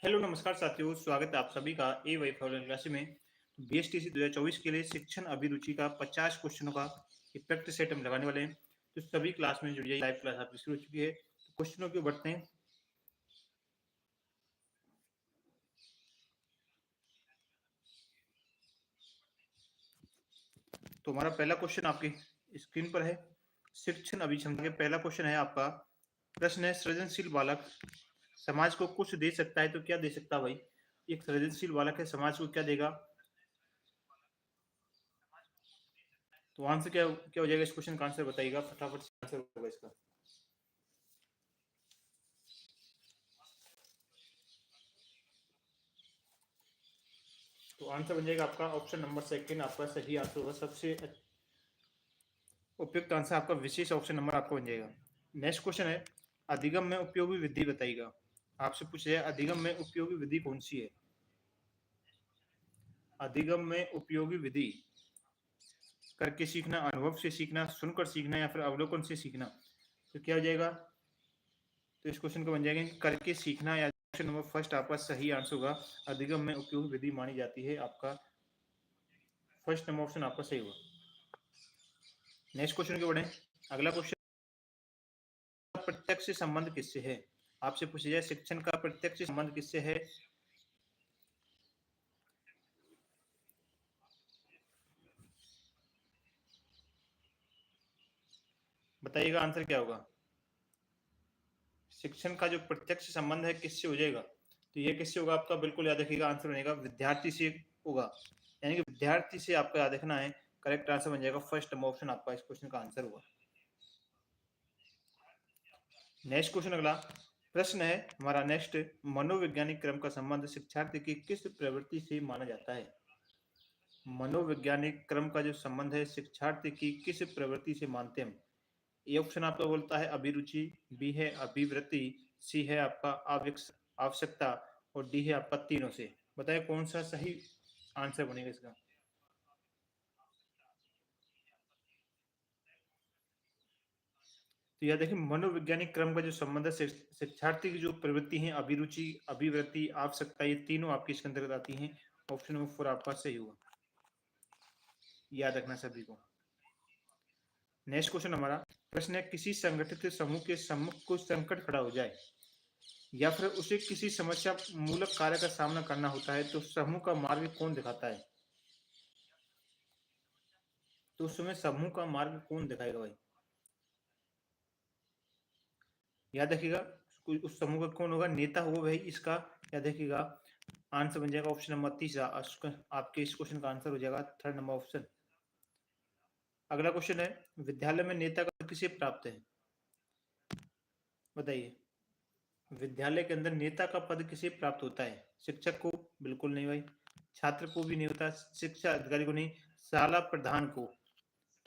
Hello नमस्कार साथियों, स्वागत है आप सभी का ए वाई ऑनलाइन क्लास में। बीएसटीसी 2024 के लिए शिक्षण अभिरुचि का 50 क्वेश्चनों का एक प्रैक्टिस सेट हम लगाने वाले हैं। तो सभी क्लास में जुड़ जाइए, लाइव क्लास आपकी शुरू हो चुकी है। तो क्वेश्चनों की ओर बढ़ते हैं। तो हमारा पहला क्वेश्चन आपकी स्क्रीन पर है। शिक्षण अभिक्षमता के पहला क्वेश्चन है आपका। प्रश्न है, सृजनशील बालक समाज को कुछ दे सकता है तो क्या दे सकता है भाई? एक सृजनशील बालक है, समाज को क्या देगा? तो आंसर क्या क्या हो जाएगा? इस क्वेश्चन का आंसर बताइएगा फटाफट से। आंसर होगा इसका। तो आंसर बन जाएगा आपका ऑप्शन नंबर सेकंड, आपका सही आंसर होगा। सबसे उपयुक्त आंसर आपका विशेष ऑप्शन नंबर आपका बन जाएगा। नेक्स्ट क्वेश्चन है, अधिगम में उपयोगी विधि बताइएगा। आपसे पूछा जाए अधिगम में उपयोगी विधि कौन सी है? अधिगम में उपयोगी विधि करके सीखना, अनुभव से सीखना, सुनकर सीखना या फिर अवलोकन से सीखना। तो क्या हो जाएगा? तो इस क्वेश्चन का बन जाएगा कि करके सीखना, या ऑप्शन नंबर फर्स्ट आपका सही आंसर होगा। अधिगम में उपयोगी विधि मानी जाती है, आपका फर्स्ट नंबर ऑप्शन आपका सही होगा। नेक्स्ट क्वेश्चन के बढ़े। अगला क्वेश्चन, प्रत्यक्ष संबंध किससे है? आपसे पूछा जाए शिक्षण का प्रत्यक्ष संबंध किससे है? बताइएगा आंसर क्या होगा। शिक्षण का जो प्रत्यक्ष संबंध है किससे हो जाएगा? तो ये किससे होगा आपका? बिल्कुल याद रखिएगा, आंसर बनेगा विद्यार्थी से होगा। यानी कि विद्यार्थी से आपको याद रखना है। करेक्ट आंसर बन जाएगा फर्स्ट नंबर ऑप्शन आपका इस क्वेश्चन का आंसर होगा। नेक्स्ट क्वेश्चन अगला प्रश्न है हमारा नेक्स्ट, मनोवैज्ञानिक क्रम का संबंध शिक्षार्थी की किस प्रवृत्ति से माना जाता है? मनोवैज्ञानिक क्रम का जो संबंध है शिक्षार्थी की किस प्रवृत्ति से मानते हैं हम? ए ऑप्शन आपका बोलता है अभिरुचि, बी है अभिवृत्ति, सी है आपका आवश्यकता और डी है आपका तीनों से। बताइए कौन सा सही आंसर बनेगा इसका। तो यह देखिए, मनोवैज्ञानिक क्रम का जो संबंध है शिक्षार्थी की जो प्रवृत्ति है अभिरुचि, अभिवृत्ति, आवश्यकता, ये तीनों आपके इसके अंतर्गत आती हैं। ऑप्शन नंबर 4 आपका सही होगा, याद रखना सभी को। नेक्स्ट क्वेश्चन हमारा प्रश्न है, किसी संगठित समूह के सम्मुख कोई संकट खड़ा हो जाए या फिर उसे किसी समस्या मूलक कार्य का सामना करना होता है तो समूह का मार्ग कौन दिखाता है? तो उस समय समूह का मार्ग कौन दिखाएगा भाई? याद रखिएगा, उस समूह का कौन होगा? नेता होगा भाई इसका। याद रखिएगा, आंसर बन जाएगा ऑप्शन नंबर तीसरा। आपके इस क्वेश्चन का आंसर हो जाएगा थर्ड नंबर ऑप्शन। अगला क्वेश्चन है, विद्यालय में नेता का किसे प्राप्त है? बताइए, विद्यालय के अंदर नेता का पद किसे प्राप्त होता है? शिक्षक को? बिल्कुल नहीं भाई। छात्र को भी नहीं होता, शिक्षा अधिकारी को नहीं, शाला प्रधान को।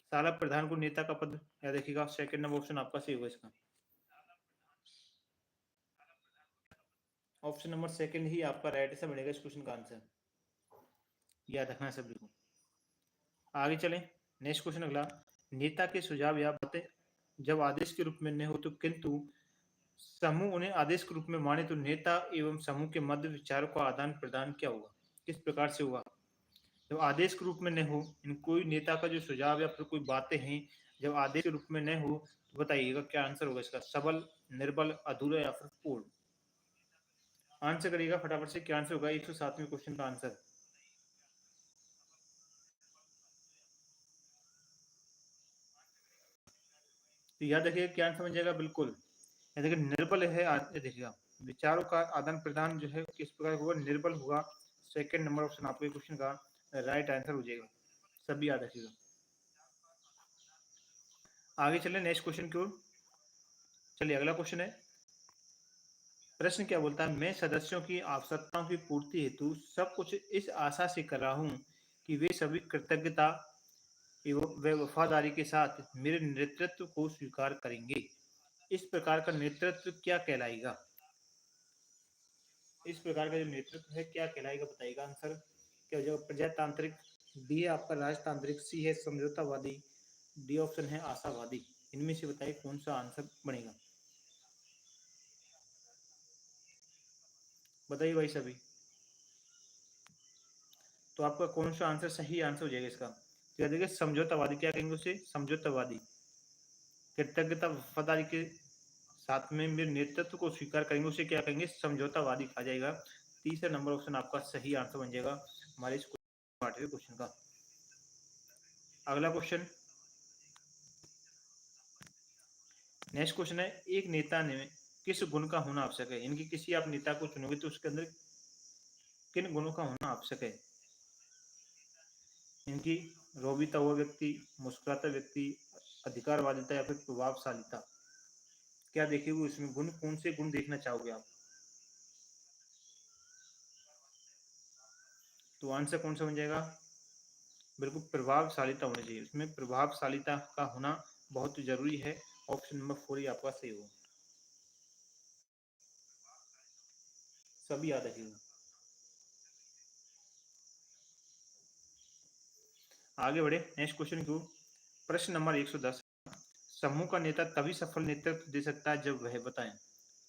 शाला प्रधान को नेता का पद, याद रखिएगा सेकंड नंबर ऑप्शन आपका सही होगा इसका। ऑप्शन नंबर सेकंड ही आपका राइट आंसर बनेगा इस क्वेश्चन का आंसर, याद रखना है सभी को। आगे चलें। नेक्स्ट क्वेश्चन अगला, नेता के सुझाव या बातें जब आदेश के रूप में न हो तो किंतु समूह उन्हें आदेश के रूप में माने तो नेता एवं समूह के मध्य विचारों का आदान प्रदान क्या होगा? किस प्रकार से होगा? जब आदेश के रूप में न हो, इन कोई नेता का जो सुझाव या फिर कोई बातें हैं जब आदेश के रूप में न हो, तो बताइएगा क्या आंसर होगा इसका। सबल, निर्बल, अधूरा या फिर पूर्ण? आंसर करिएगा फटाफट से, क्या आंसर होगा 107वें क्वेश्चन का आंसर। तो याद रखिएगा क्या आंसर बन जाएगा। बिल्कुल याद रखिए, निर्बल है। देखिएगा, विचारों का आदान प्रदान जो है किस प्रकार होगा? निर्बल होगा। सेकंड नंबर ऑप्शन आपके क्वेश्चन का राइट आंसर हो जाएगा, सभी याद रखिएगा। आगे चले नेक्स्ट क्वेश्चन की ओर। चलिए अगला क्वेश्चन है, प्रश्न क्या बोलता है, मैं सदस्यों की आवश्यकताओं की पूर्ति हेतु सब कुछ इस आशा से कर रहा हूं कि वे सभी कृतज्ञता एवं व वफादारी के साथ मेरे नेतृत्व को स्वीकार करेंगे। इस प्रकार का नेतृत्व क्या कहलाएगा? इस प्रकार का जो नेतृत्व है क्या कहलाएगा? बताइएगा आंसर क्या हो जाएगा। प्रजातांत्रिक, बी है आपका राजतांत्रिक, सी है समझौतावादी, डी ऑप्शन है आशावादी। इनमें से बताइए कौन सा आंसर बनेगा। बताइए भाई सभी। तो आपका कौन सा आंसर सही आंसर हो जाएगा इसका? तो देखिए समझौतावादी क्या कहेंगे उसे? समझौतावादी। कृतज्ञता वफादारी के साथ में मेरे नेतृत्व को स्वीकार करेंगे उसे क्या कहेंगे? समझौतावादी कहा जाएगा। तीसरा नंबर ऑप्शन आपका सही आंसर बन जाएगा हमारे इस 8वें क्वेश्चन का। अगला क्वेश्चन, नेक्स्ट क्वेश्चन है, एक नेता ने किस गुण का होना आवश्यक है? इनकी किसी आप नेता को चुनोगे तो उसके अंदर किन गुणों का होना आवश्यक है? इनकी रोबीता हुआ व्यक्ति, मुस्कुराता व्यक्ति, अधिकारवादिता या फिर प्रभावशालीता। क्या देखेंगे इसमें गुण, कौन से गुण देखना चाहोगे आप? तो आंसर कौन सा बन जाएगा? बिल्कुल प्रभावशालीता होनी चाहिए। इसमें प्रभावशालीता का होना बहुत जरूरी है। ऑप्शन नंबर 4 ही आपका सही होगा। सभी याद रखिएगा। आगे बढ़े नेक्स्ट क्वेश्चन की। प्रश्न नंबर 110, समूह का नेता तभी सफल नेतृत्व दे सकता है जब वह, बताएं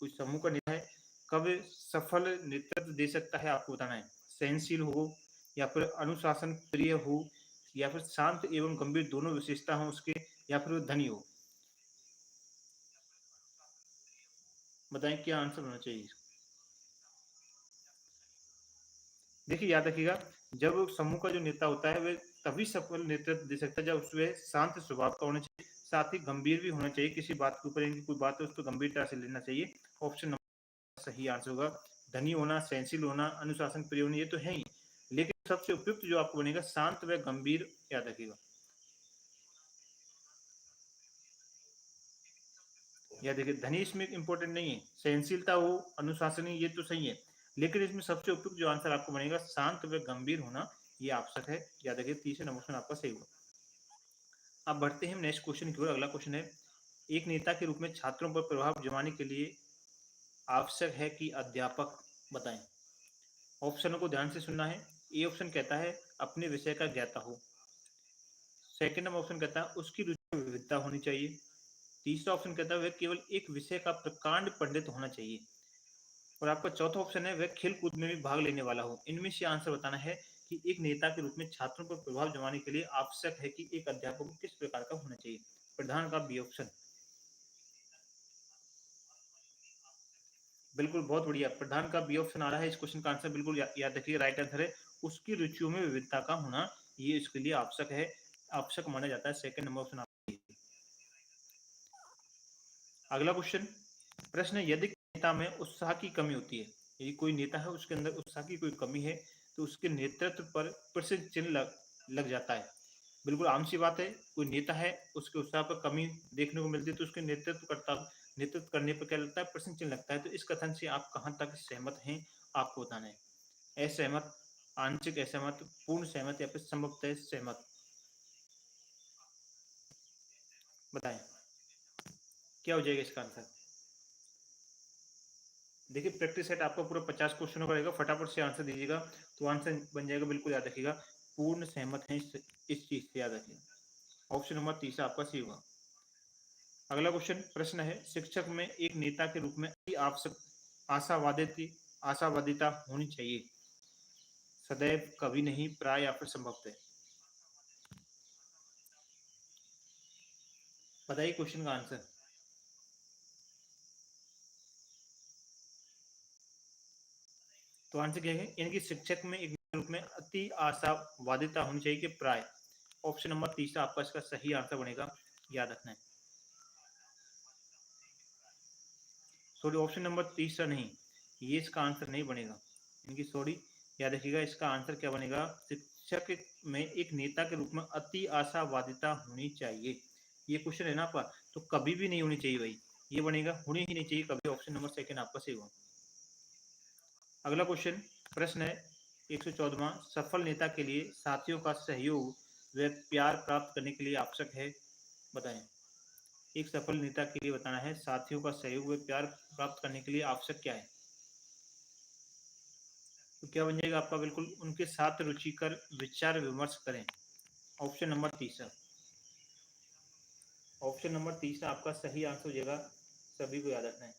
कोई समूह का नेता है कब सफल नेतृत्व दे सकता है, आपको बताना है। सहनशील हो, या फिर अनुशासन प्रिय हो, या फिर शांत एवं गंभीर दोनों विशेषता हो उसके, या फिर वो धनी हो। बताएं क्या आंसर होना चाहिए? देखिए याद रखिएगा, जब समूह का जो नेता होता है वह तभी सफल नेतृत्व दे सकता है जब उसमें शांत स्वभाव का होना चाहिए, साथ ही गंभीर भी होना चाहिए। किसी बात के ऊपर इनकी कोई बात है उसको गंभीरता से लेना चाहिए। ऑप्शन नंबर सही आंसर होगा। धनी होना, सहनशील होना, अनुशासन प्रिय होना, ये तो है ही, लेकिन सबसे उपयुक्त जो आपको बनेगा शांत व गंभीर, याद रखिएगा। या देखिए धनी इसमें इंपॉर्टेंट नहीं है, सहनशीलता हो, अनुशासनी, ये तो सही है, लेकिन इसमें सबसे उपयुक्त जो आंसर आपको बनेगा शांत व गंभीर होना, ये आवश्यक है। याद रखिए तीसरे नंबर में आपका सही होगा। अब बढ़ते हैं नेक्स्ट क्वेश्चन की ओर। अगला क्वेश्चन है, एक नेता के रूप में छात्रों पर प्रभाव जमाने के लिए आवश्यक है कि अध्यापक, बताएं। ऑप्शनों को ध्यान से सुनना है। ए ऑप्शन कहता है अपने विषय का ज्ञाता हो। सेकंड नंबर ऑप्शन कहता है उसकी रुचि में विविधता होनी चाहिए। तीसरा ऑप्शन कहता है वह केवल एक विषय का प्रकांड पंडित होना चाहिए। और आपका चौथा ऑप्शन है वह खेल कूद में भी भाग लेने वाला हो। इनमें से आंसर बताना है कि एक नेता के रूप में छात्रों पर प्रभाव जमाने के लिए आवश्यक है कि एक अध्यापक को किस प्रकार का होना चाहिए। प्रधान का बी ऑप्शन। बिल्कुल बहुत बढ़िया, प्रधान का बी ऑप्शन आ रहा है इस क्वेश्चन का आंसर। बिल्कुल याद रखिए राइट आंसर है उसकी रुचियों में विविधता का होना, ये इसके लिए आवश्यक है, आवश्यक माना जाता है। Second number option. अगला क्वेश्चन, प्रश्न, यदि नेता में उत्साह की कमी होती है, यदि कोई नेता है उसके अंदर उत्साह की कोई कमी है तो उसके नेतृत्व पर प्रश्न चिन्ह लग जाता है। बिल्कुल आम सी बात है, कोई नेता है उसके उत्साह पर कमी देखने को मिलती है तो उसके नेतृत्व करने पर क्या लगता है? प्रश्न चिन्ह लगता है। तो इस कथन से आप कहां तक सहमत हैं, आपको बताना है। असहमत, आंशिक असहमत, पूर्ण सहमत, या फिर संभवतः सहमत, बताएं क्या हो जाएगा इसका आंसर। देखिए प्रैक्टिस सेट आपका पूरा 50 क्वेश्चनों का रहेगा, फटाफट से आंसर दीजिएगा तो आंसर बन जाएगा। बिल्कुल याद रखिएगा, पूर्ण सहमत है इस चीज से, याद रखिएगा। ऑप्शन नंबर 3 आपका सही होगा। अगला क्वेश्चन, प्रश्न है, शिक्षक में एक नेता के रूप में आवश्यक आशावादिता होनी चाहिए, सदैव, कभी नहीं, प्राय, या फिर संभवतः। बताइए क्वेश्चन का आंसर। तो आंसर क्या है, इनकी शिक्षक में एक रूप में अति आशावादिता होनी चाहिए कि प्राय। ऑप्शन नंबर 3 आपका इसका सही आंसर बनेगा, याद रखना है। सॉरी ऑप्शन नंबर 3 नहीं, ये इसका आंसर नहीं बनेगा इनकी, सॉरी। याद रखिएगा इसका आंसर क्या बनेगा, शिक्षक में एक नेता के रूप में अति आशावादिता होनी चाहिए। ये क्वेश्चन है ना आपका, तो कभी भी नहीं होनी चाहिए भाई, ये बनेगा होनी ही नहीं चाहिए कभी। ऑप्शन नंबर 2 आपका सही होगा। अगला क्वेश्चन, प्रश्न है 114वां, सफल नेता के लिए साथियों का सहयोग व प्यार प्राप्त करने के लिए आवश्यक है, बताएं। एक सफल नेता के लिए बताना है साथियों का सहयोग व प्यार प्राप्त करने के लिए आवश्यक क्या है। तो क्या बन जाएगा आपका, बिल्कुल उनके साथ रुचिकर विचार विमर्श करें। Option number 3। ऑप्शन नंबर 3 आपका सही आंसर हो जाएगा, सभी को याद रखना है।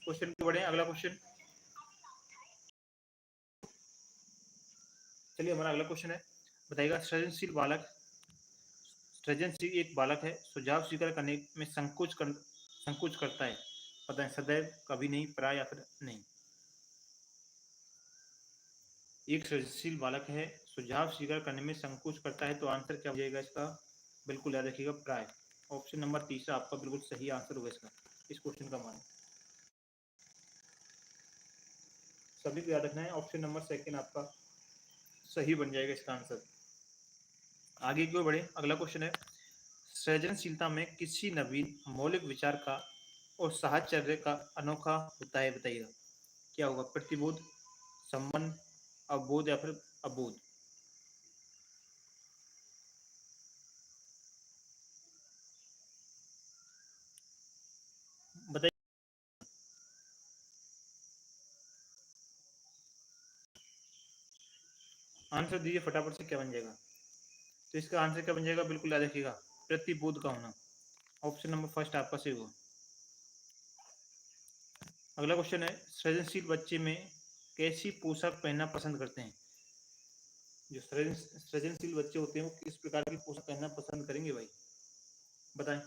क्वेश्चन पे बढ़े, अगला क्वेश्चन। चलिए हमारा अगला क्वेश्चन है, बताइएगा सृजनशील एक बालक है, सुझाव स्वीकार करने में संकोच करता है, पता है सदैव, कभी नहीं, प्राय या फिर नहीं। एक सृजनशील बालक है, सुझाव स्वीकार करने में संकोच करता है, तो आंसर क्या हो जाएगा इसका? बिल्कुल याद रखिएगा, प्राय। ऑप्शन नंबर तीसरा आपका बिल्कुल सही आंसर होगा इसका, इस क्वेश्चन का मान। सभी को याद रखना है, ऑप्शन नंबर सेकंड आपका सही बन जाएगा इसका आंसर। आगे क्यों बढ़े, अगला क्वेश्चन है, सृजनशीलता में किसी नवीन मौलिक विचार का और साहचर्य का अनोखा होता है, बताइएगा क्या होगा? प्रतिबोध, संबंध, अवबोध या फिर अबोध। बताइए, आंसर दीजिए फटाफट से, क्या बन जाएगा? तो इसका आंसर क्या बन जाएगा? बिल्कुल याद रखिएगा, प्रतिबोध का होना। ऑप्शन नंबर फर्स्ट आपका सही होगा। अगला क्वेश्चन है, सृजनशील बच्चे में कैसी पोशाक पहनना पसंद करते हैं? जो सृजनशील बच्चे होते हैं वो किस प्रकार की पोशाक पहनना पसंद करेंगे भाई, बताएं।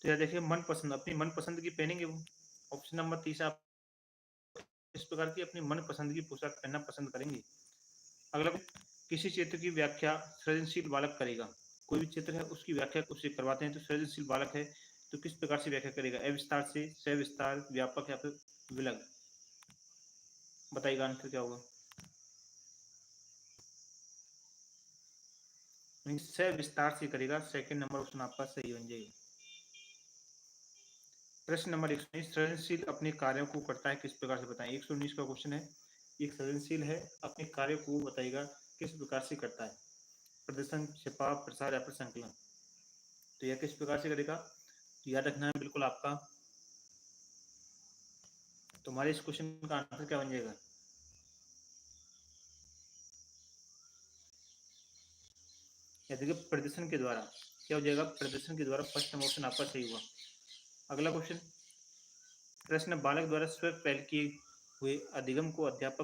तो यार देखिए, मनपसंद, अपनी मनपसंद की पहनेंगे वो। ऑप्शन नंबर तीसरा, इस प्रकार की अपनी मनपसंद की पोशाक पहनना पसंद करेंगे। अगला, किसी क्षेत्र की व्याख्या सृजनशील बालक करेगा। कोई भी क्षेत्र है उसकी व्याख्या उससे करवाते हैं, तो सृजनशील बालक है तो किस प्रकार से व्याख्या करेगा? अविस्तार से, सविस्तार, व्यापक या फिर विलग। बताइएगा आंसर क्या होगा? सविस्तार से करेगा, सेकंड नंबर ऑप्शन आपका सही बन जाएगा। प्रश्न नंबर 119, सृजनशील अपने कार्यों को करता है किस प्रकार से, बताएं। 119 का क्वेश्चन है, एक सृजनशील है, अपने कार्य को बताइएगा किस प्रकार से करता है? प्रदर्शन, छिपाव, प्रसार या फिर संकलन। तो यह किस प्रकार से करेगा? तो याद रखना है बिल्कुल आपका, तुम्हारे इस क्वेश्चन का आंसर क्या बन जाएगा? या देखिए, प्रदर्शन के द्वारा। क्या हो जाएगा? प्रदर्शन के द्वारा, फर्स्ट ऑप्शन आपका सही हुआ। अगला क्वेश्चन, प्रश्न, बालक द्वारा स्वयं पहल किए हुए अधिगम को अध्यापक